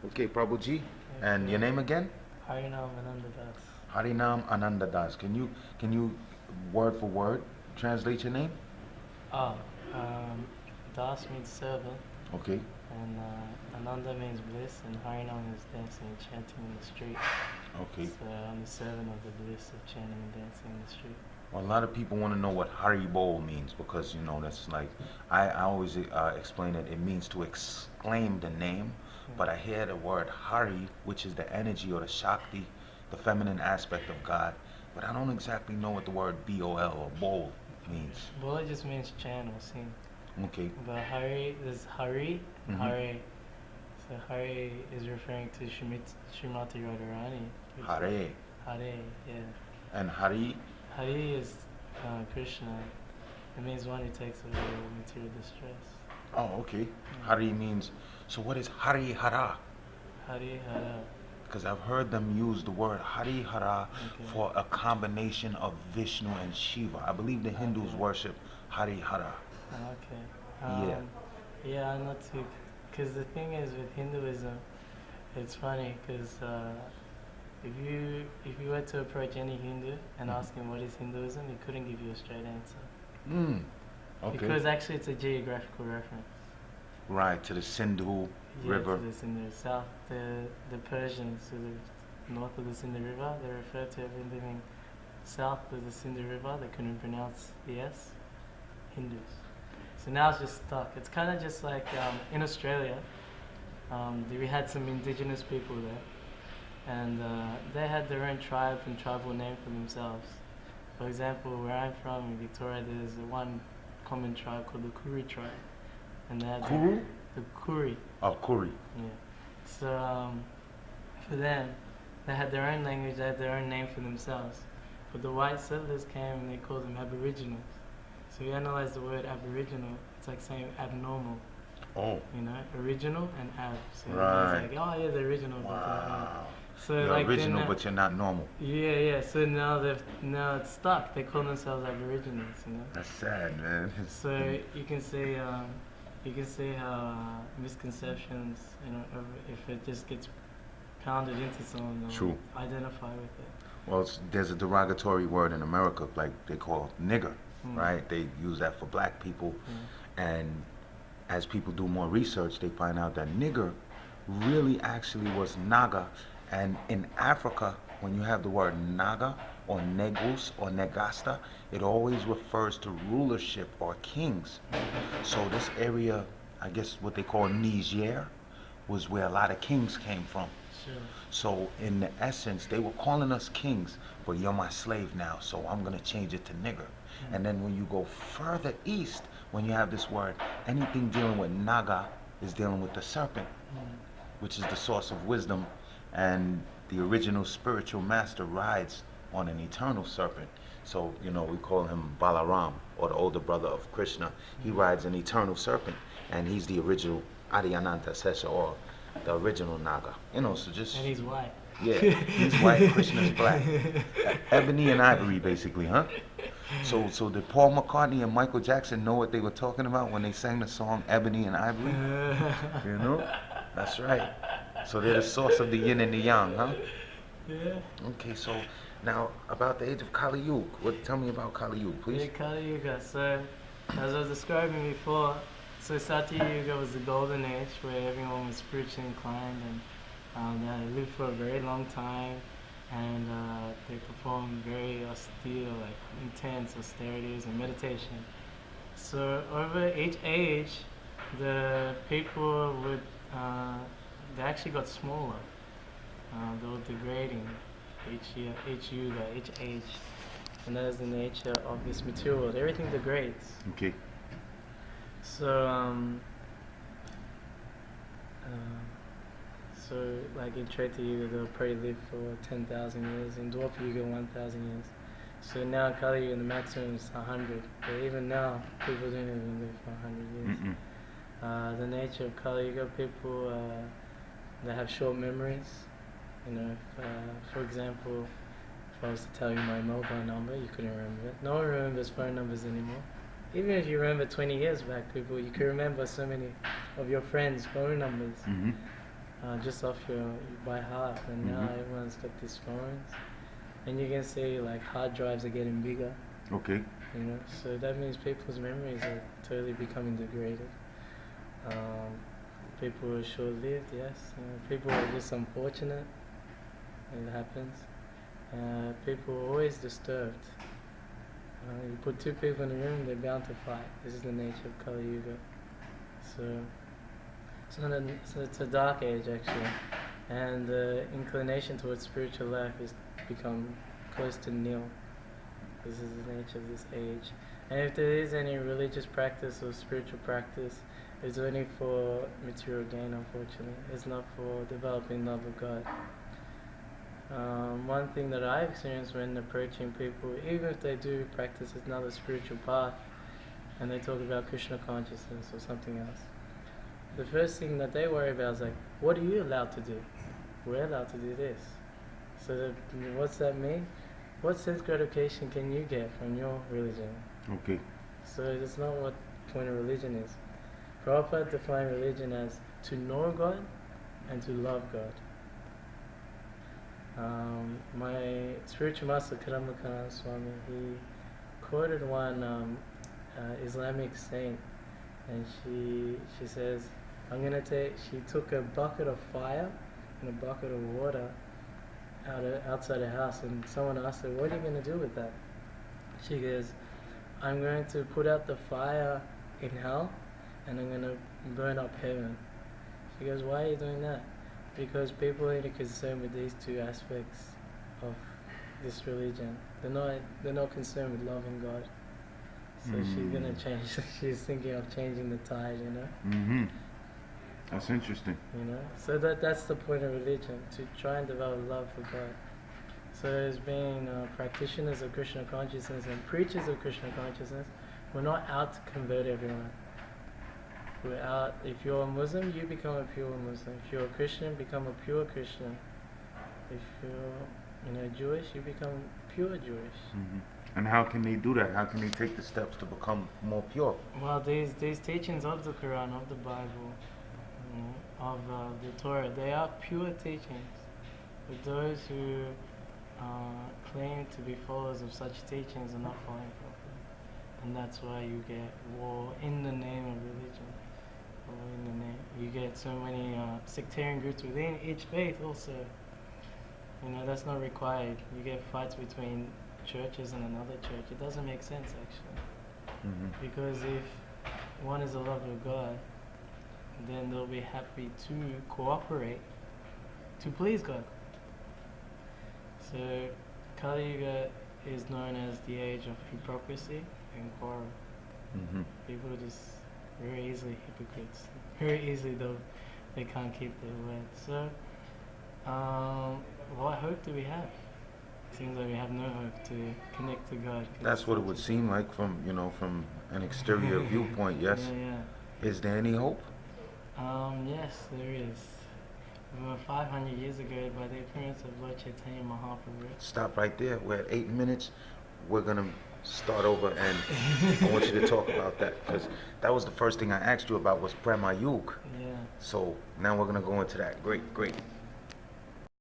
Okay, Prabhuji. And your name again? Harinam Ananda Das. Harinam Ananda Das. Can you word for word translate your name? Ah, um, Das means servant, Okay. and Ananda means bliss, and Harinam is dancing and chanting in the street. Okay. So I'm the servant of the bliss of chanting and dancing in the street. Well, a lot of people want to know what Hari Bol means because that's like I always explain it. It means to exclaim the name, but I hear the word Hari, which is the energy or the Shakti, the feminine aspect of God, but I don't exactly know what the word Bol or Bol means. Bola just means chant or sing. Okay. But Hari is Hari and Mhm. Hare. So Hare is referring to Srimati Radharani. Hare. Hare, yeah. And Hari. Hari is Krishna. It means one who takes away material distress. Oh, okay. Hari means. So what is Hari Hara? Hari Hara. Because I've heard them use the word Hari Hara for a combination of Vishnu and Shiva. I believe the Hindus worship Hari Hara. Okay. Yeah, not too. Because the thing is with Hinduism, it's funny because if you were to approach any Hindu and ask him what is Hinduism, he couldn't give you a straight answer. Okay. Because actually it's a geographical reference. Right, to the Sindhu River. To the Sindhu. South, the Persians, to the north of the Sindhu River, they refer to everything south of the Sindhu River. They couldn't pronounce the S. Hindus. So now it's just stuck. It's kind of just like in Australia, we had some indigenous people there, and they had their own tribe and tribal name for themselves. For example, where I'm from in Victoria, there's one common tribe called the Kuri tribe, and they had Kuru? The Kuri. Oh, Kuri. Yeah. So for them, they had their own language, they had their own name for themselves. But the white settlers came and they called them Aboriginals. So we analyze the word Aboriginal, it's like saying abnormal. Oh. Original and ab. So right. It's like, oh yeah, the original. Wow. So you're like original, but you're not normal. Yeah. So now it's stuck. They call themselves Aboriginals. That's sad, man. So you can see how misconceptions, if it just gets pounded into someone, True. Identify with it. Well, there's a derogatory word in America, like they call nigger, right? They use that for black people, and as people do more research, they find out that nigger really actually was Naga, and in Africa, when you have the word Naga or Negus or Negasta, it always refers to rulership or kings. So this area, I guess what they call Niger, was where a lot of kings came from. Sure. So in the essence, they were calling us kings, but you're my slave now, so I'm gonna change it to nigger. And then when you go further east, when you have this word, anything dealing with Naga is dealing with the serpent, which is the source of wisdom, and the original spiritual master rides on an eternal serpent. So, we call him Balaram, or the older brother of Krishna. He rides an eternal serpent, and he's the original Ananta Sesha, or the original Naga. So just... And he's white. Yeah, he's white, Krishna's black. Ebony and ivory, basically, huh? So did Paul McCartney and Michael Jackson know what they were talking about when they sang the song Ebony and Ivory? That's right. So they're the source of the yin and the yang, huh? Yeah. Okay, so now about the age of Kali Yuga. Tell me about Kali Yuga, please. Yeah, Kali Yuga. So, as I was describing before, so Satya Yuga was the golden age where everyone was spiritually inclined and they lived for a very long time, and they performed very austere, like intense austerities and meditation. So over each age, the people would they actually got smaller. They were degrading each yuga, each age, and that is the nature of this material world. Everything degrades. Okay. So like in Treta Yuga, they'll probably live for 10,000 years. In Dwapara Yuga, 1,000 years. So now in Kali Yuga, the maximum is 100. But even now, people don't even live for 100 years. The nature of Kali Yuga, people that have short memories. For example, if I was to tell you my mobile number, you couldn't remember it. No one remembers phone numbers anymore. Even if you remember 20 years back, you could remember so many of your friends' phone numbers. just off your by heart. And now everyone's got these phones, and you can see like hard drives are getting bigger. Okay. You know, so that means people's memories are totally becoming degraded. People are short-lived, yes. People are just unfortunate. It happens. People are always disturbed. You put two people in a room, they're bound to fight. This is the nature of Kali Yuga. So it's a dark age actually, and the inclination towards spiritual life has become close to nil. This is the nature of this age. And if there is any religious practice or spiritual practice, it's only for material gain, unfortunately. It's not for developing love of God. One thing that I experience when approaching people, even if they do practice another spiritual path, and they talk about Krishna consciousness or something else, the first thing that they worry about is like, what are you allowed to do? We're allowed to do this. So what's that mean? What sense gratification can you get from your religion? Okay. So that's not what the point of religion is. Prabhupada defined religion as to know God and to love God. My spiritual master Karamakana Swami, he quoted one Islamic saint, and she says, she took a bucket of fire and a bucket of water outside the house, and someone asked her, what are you going to do with that? She goes, I'm going to put out the fire in hell, and I'm going to burn up heaven. She goes, why are you doing that? Because people are concerned with these two aspects of this religion. They're not concerned with loving God. So she's going to change. She's thinking of changing the tide, you know. Mm-hmm. That's interesting. You know, so that's the point of religion, to try and develop love for God. So as being practitioners of Krishna consciousness and preachers of Krishna consciousness, we're not out to convert everyone. We're out, if you're a Muslim, you become a pure Muslim. If you're a Christian, become a pure Christian. If you're Jewish, you become pure Jewish. Mm-hmm. And how can they do that? How can they take the steps to become more pure? Well, these teachings of the Quran, of the Bible, of the Torah, they are pure teachings. But those who claim to be followers of such teachings are not following properly. And that's why you get war in the name of religion. Or in the name, you get so many sectarian groups within each faith also. That's not required. You get fights between churches and another church. It doesn't make sense actually. Mm-hmm. Because if one is a lover of God, then they'll be happy to cooperate to please God. So Kali Yuga is known as the age of hypocrisy and quarrel. Mm-hmm. People are just very easily hypocrites. Very easily they can't keep their word. So what hope do we have? It seems like we have no hope to connect to God. That's what it would seem like from an exterior viewpoint, yes? Yeah. Is there any hope? Yes, there is. 500 years ago, by the appearance of Lord Chaitanya Mahaprabhu. Stop right there. We're at 8 minutes. We're going to start over, and I want you to talk about that, because that was the first thing I asked you about was Prema Yug. Yeah. So now we're going to go into that. Great.